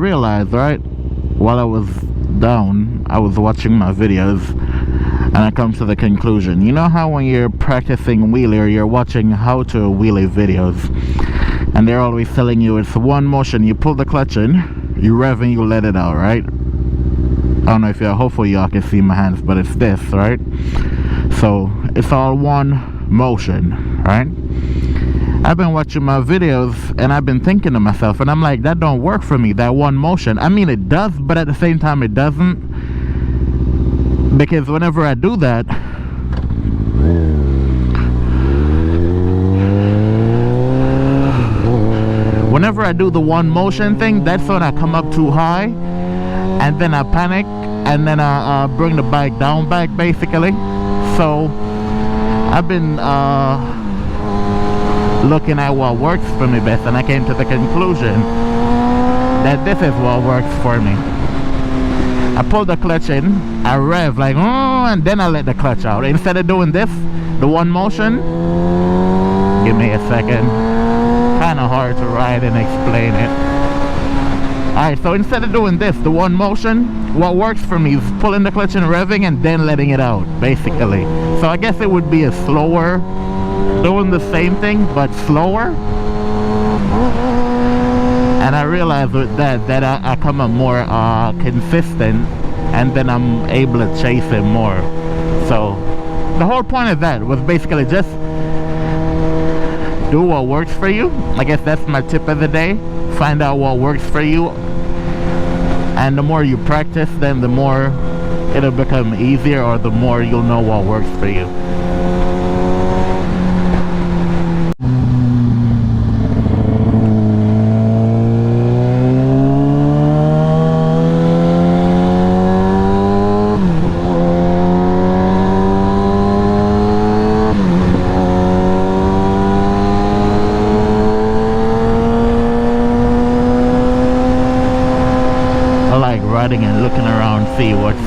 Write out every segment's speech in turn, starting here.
realized, right, while I was down, I was watching my videos, and I come to the conclusion, you know how when you're practicing wheelie or you're watching how to wheelie videos, and they're always telling you it's one motion, you pull the clutch in, you rev and you let it out, right? I don't know if hopefully y'all can see my hands, but it's this, right? So it's all one motion, right? I've been watching my videos and I've been thinking to myself, and I'm like, that don't work for me, that one motion. I mean, it does, but at the same time it doesn't, because whenever I do that, whenever I do the one motion thing, that's when I come up too high, and then I panic, and then I bring the bike down back, basically. So I've been looking at what works for me best, and I came to the conclusion that this is what works for me. I pull the clutch in, I rev like, oh, and then I let the clutch out. Instead of doing this, the one motion, give me a second, kind of hard to ride and explain it. Alright, so instead of doing this, the one motion, what works for me is pulling the clutch and revving and then letting it out, basically. So I guess it would be a slower, doing the same thing but slower. And I realized with that I come up more consistent, and then I'm able to chase it more. So the whole point of that was basically just do what works for you. I guess that's my tip of the day. Find out what works for you, and the more you practice, then the more it'll become easier, or the more you'll know what works for you. And looking around, see what's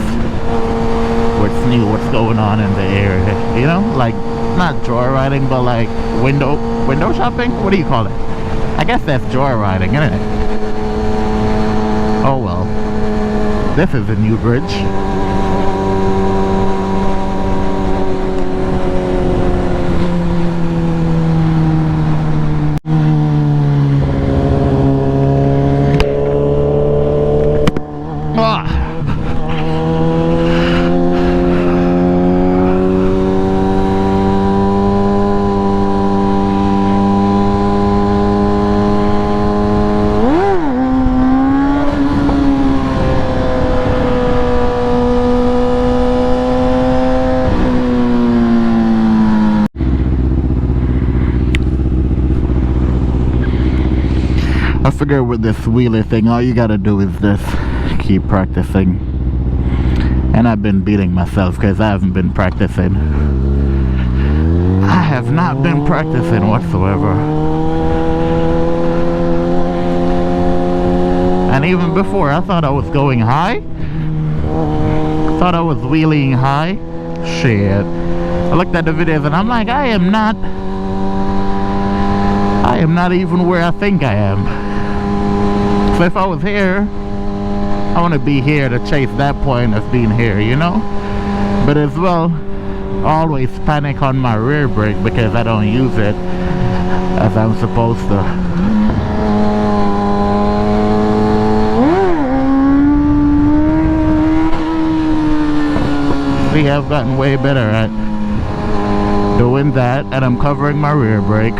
new, what's going on in the area, you know, like not joyriding, but like window shopping. What do you call it? I guess that's joyriding, isn't it? Oh well, this is a new bridge. I figure with this wheelie thing, all you gotta do is just keep practicing. And I've been beating myself because I haven't been practicing. I have not been practicing whatsoever. And even before, I thought I was going high. Thought I was wheeling high. Shit. I looked at the videos and I'm like, I am not even where I think I am. So if I was here, I want to be here to chase that point of being here, you know? But as well, always panic on my rear brake because I don't use it as I'm supposed to. See, I've gotten way better at doing that, and I'm covering my rear brake.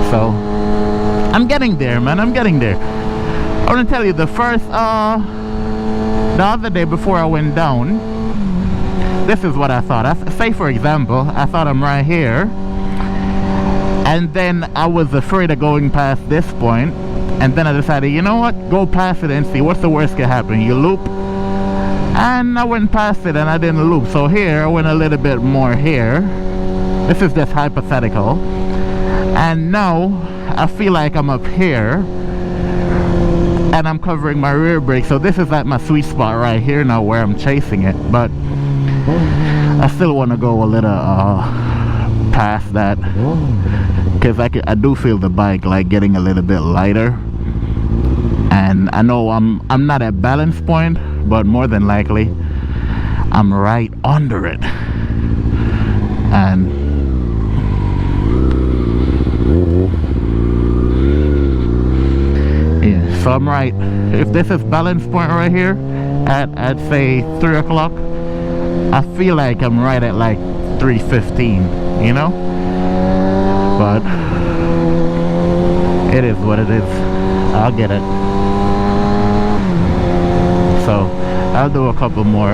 So I'm getting there, man. I'm getting there. I want to tell you, the other day before I went down, this is what I thought. Say for example, I thought I'm right here, and then I was afraid of going past this point, and then I decided, you know what, go past it and see what's the worst can happen. You loop, and I went past it and I didn't loop. So here I went a little bit more here. This is just hypothetical, and now I feel like I'm up here and I'm covering my rear brake. So this is like my sweet spot right here now where I'm chasing it, but I still want to go a little past that, because I do feel the bike like getting a little bit lighter, And I know I'm not at balance point, but more than likely I'm right under it. And yeah, so I'm right. If this is balance point right here at say 3 o'clock, I feel like I'm right at like 3:15, you know? But it is what it is. I'll get it. So I'll do a couple more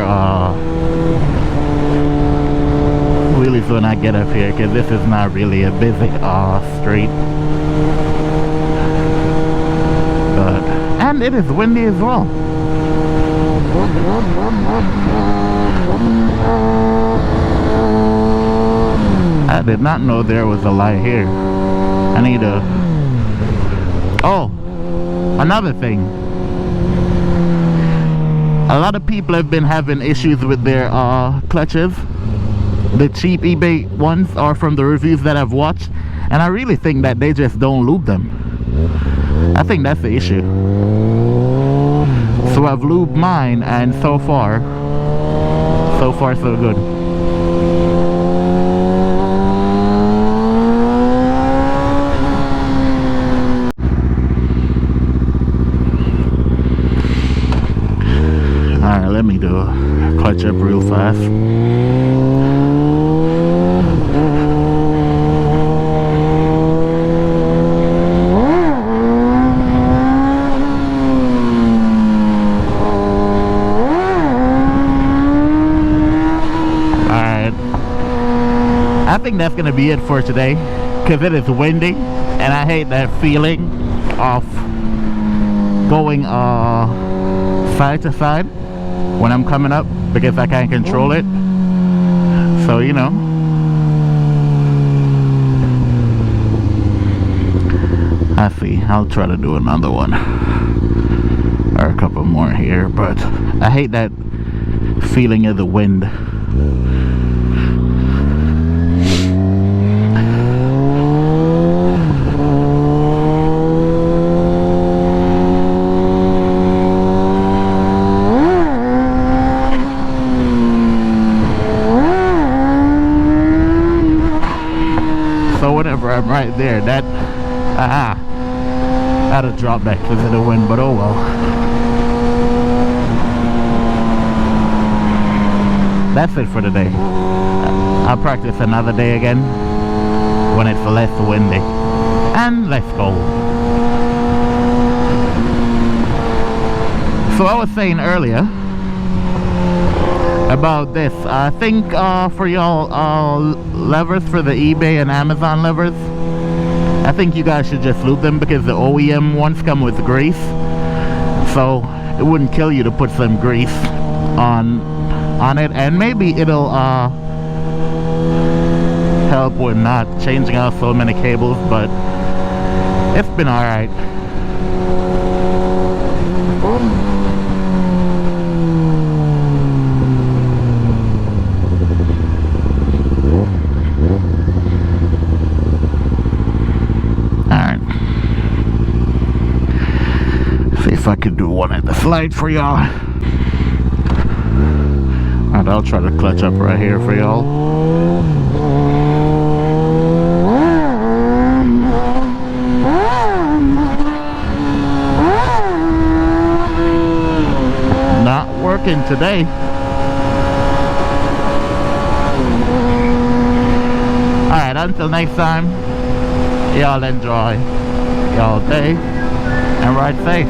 wheelies when I get up here, because this is not really a busy street. But and it is windy as well. I did not know there was a light here. I need a... Oh, another thing. A lot of people have been having issues with their clutches. The cheap eBay ones, or from the reviews that I've watched. And I really think that they just don't lube them. I think that's the issue. So I've lubed mine, and so far so good. Alright, let me do a clutch up real fast. I think that's gonna be it for today, because it is windy and I hate that feeling of going side to side when I'm coming up, because I can't control it. So you know, I see, I'll try to do another one or a couple more here, but I hate that feeling of the wind. I'm right there, that that'll drop back because of the wind, but oh well. That's it for today. I'll practice another day again when it's less windy and less cold. So I was saying earlier about this, I think for y'all levers for the eBay and Amazon levers, I think you guys should just lube them, because the OEM ones come with grease, so it wouldn't kill you to put some grease on it, and maybe it'll help with not changing out so many cables, but it's been alright. If I could do one at the slide for y'all. Alright, I'll try to clutch up right here for y'all. Not working today. Alright, until next time, y'all enjoy y'all day and ride safe.